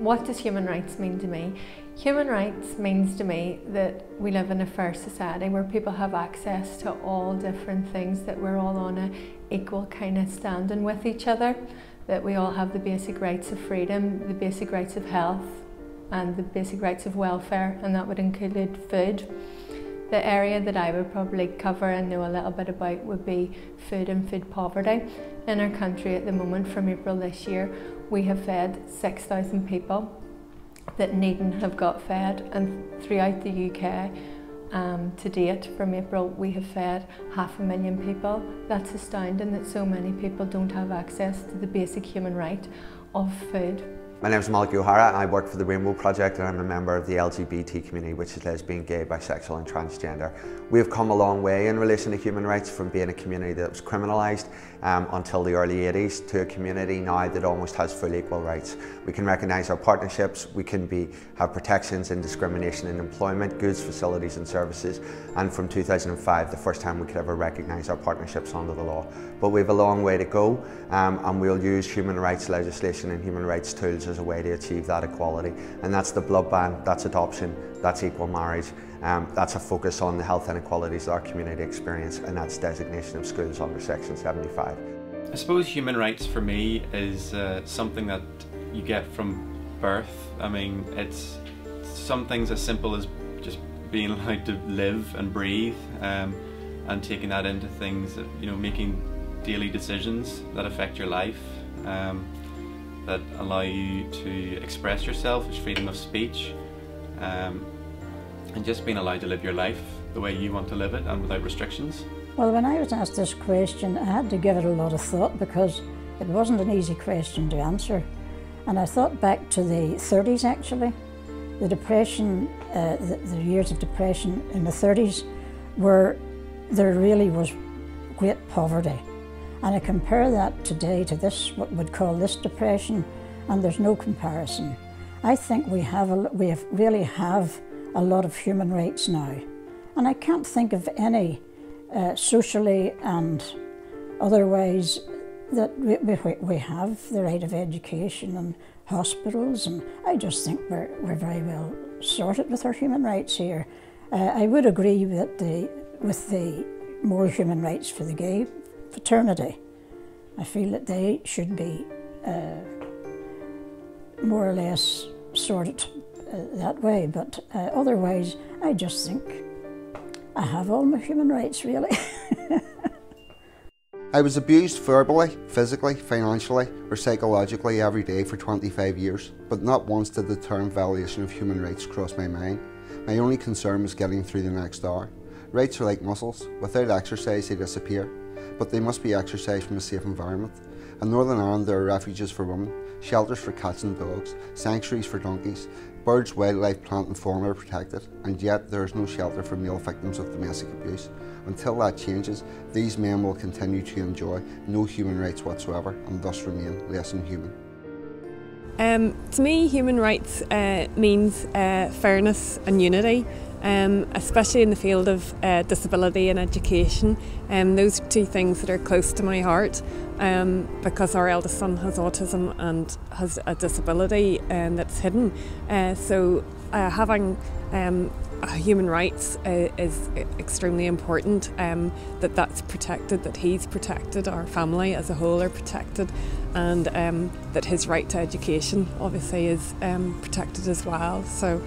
What does human rights mean to me? Human rights means to me that we live in a fair society where people have access to all different things, that we're all on an equal kind of standing with each other, that we all have the basic rights of freedom, the basic rights of health and the basic rights of welfare, and that would include food. The area that I would probably cover and know a little bit about would be food and food poverty. In our country at the moment, from April this year, we have fed 6,000 people that needn't have got fed, and throughout the UK to date from April we have fed 500,000 people. That's astounding that so many people don't have access to the basic human right of food. My name is Malky O'Hara. I work for the Rainbow Project and I'm a member of the LGBT community, which is lesbian, gay, bisexual and transgender. We have come a long way in relation to human rights, from being a community that was criminalised until the early 80s to a community now that almost has full equal rights. We can recognise our partnerships, we can have protections and discrimination in employment, goods, facilities and services, and from 2005, the first time we could ever recognise our partnerships under the law. But we have a long way to go, and we'll use human rights legislation and human rights tools as a way to achieve that equality. And that's the blood ban, that's adoption, that's equal marriage, that's a focus on the health inequalities that our community experience, and that's designation of schools under Section 75. I suppose human rights for me is something that you get from birth. I mean, it's some things as simple as just being allowed to live and breathe, and taking that into things that, you know, making daily decisions that affect your life, that allow you to express yourself, as freedom of speech, and just being allowed to live your life the way you want to live it and without restrictions. Well, when I was asked this question, I had to give it a lot of thought because it wasn't an easy question to answer. And I thought back to the 30s actually. The Depression, the years of depression in the 30s, where there really was great poverty. And I compare that today to this, what we'd call this depression, and there's no comparison. I think we really have a lot of human rights now. And I can't think of any socially and otherwise that we have the right of education and hospitals, and I just think we're very well sorted with our human rights here. I would agree with the more human rights for the gay fraternity. I feel that they should be more or less sorted that way, but otherwise I just think I have all my human rights, really. I was abused verbally, physically, financially or psychologically every day for 25 years, but not once did the term violation of human rights cross my mind. My only concern was getting through the next hour. Rights are like muscles. Without exercise they disappear, but they must be exercised from a safe environment. In Northern Ireland there are refuges for women, shelters for cats and dogs, sanctuaries for donkeys. Birds, wildlife, plant and fauna are protected, and yet there is no shelter for male victims of domestic abuse. Until that changes, these men will continue to enjoy no human rights whatsoever and thus remain less than human. To me, human rights means fairness and unity, especially in the field of disability and education. Those are two things that are close to my heart, because our eldest son has autism and has a disability that's hidden. So having human rights is extremely important, that's protected, that he's protected, our family as a whole are protected, and that his right to education obviously is protected as well. So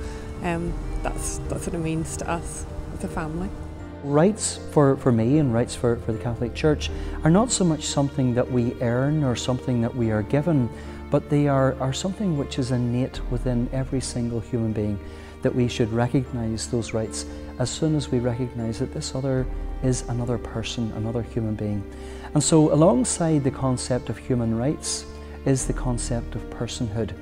that's what it means to us as a family. Rights for me and rights for the Catholic Church are not so much something that we earn or something that we are given, but they are something which is innate within every single human being, that we should recognise those rights as soon as we recognise that this other is another person, another human being. And so alongside the concept of human rights is the concept of personhood,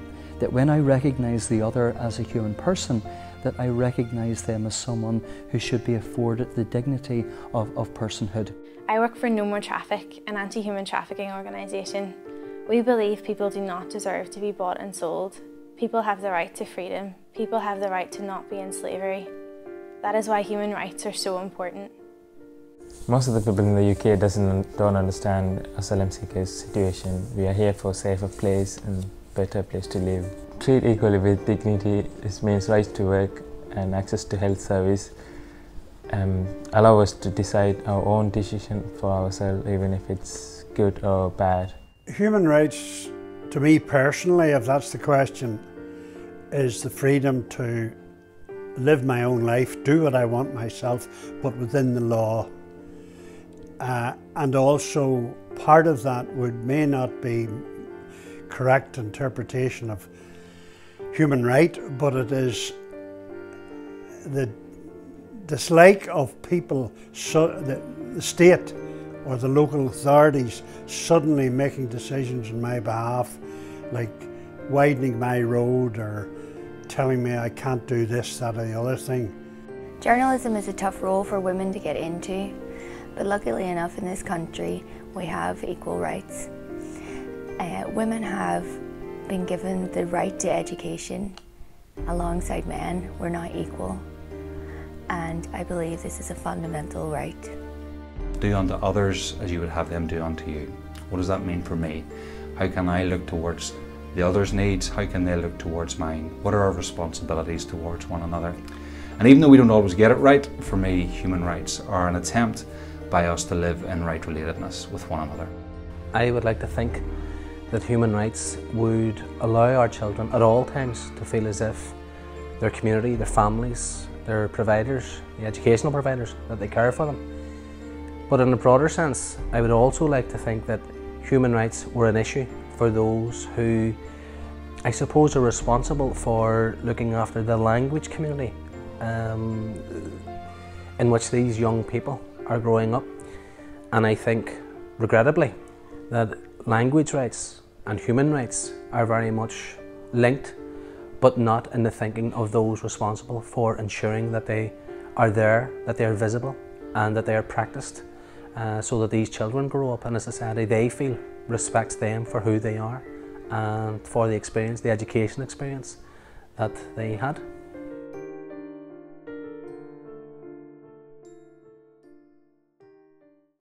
that when I recognise the other as a human person, that I recognise them as someone who should be afforded the dignity of personhood. I work for No More Traffic, an anti-human trafficking organisation. We believe people do not deserve to be bought and sold. People have the right to freedom. People have the right to not be in slavery. That is why human rights are so important. Most of the people in the UK don't understand asylum seekers' situation. We are here for a safer place and better place to live. treat equally with dignity. This means rights to work and access to health service. Allow us to decide our own decision for ourselves, even if it's good or bad. Human rights, to me personally, if that's the question, is the freedom to live my own life, do what I want myself, but within the law. And also part of that may not be correct interpretation of human right, but it is the dislike of people, the state or the local authorities suddenly making decisions on my behalf, like widening my road or telling me I can't do this, that or the other thing. Journalism is a tough role for women to get into, but luckily enough in this country we have equal rights. Women have been given the right to education alongside men. We're not equal, and I believe this is a fundamental right. Do unto others as you would have them do unto you. What does that mean for me? How can I look towards the other's needs? How can they look towards mine? What are our responsibilities towards one another? And even though we don't always get it right, for me, human rights are an attempt by us to live in right relatedness with one another. I would like to think that human rights would allow our children at all times to feel as if their community, their families, their providers, the educational providers, that they care for them. But in a broader sense, I would also like to think that human rights were an issue for those who, I suppose, are responsible for looking after the language community in which these young people are growing up. And I think, regrettably, that language rights and human rights are very much linked, but not in the thinking of those responsible for ensuring that they are there, that they are visible, and that they are practiced, so that these children grow up in a society they feel respects them for who they are and for the experience, the education experience that they had.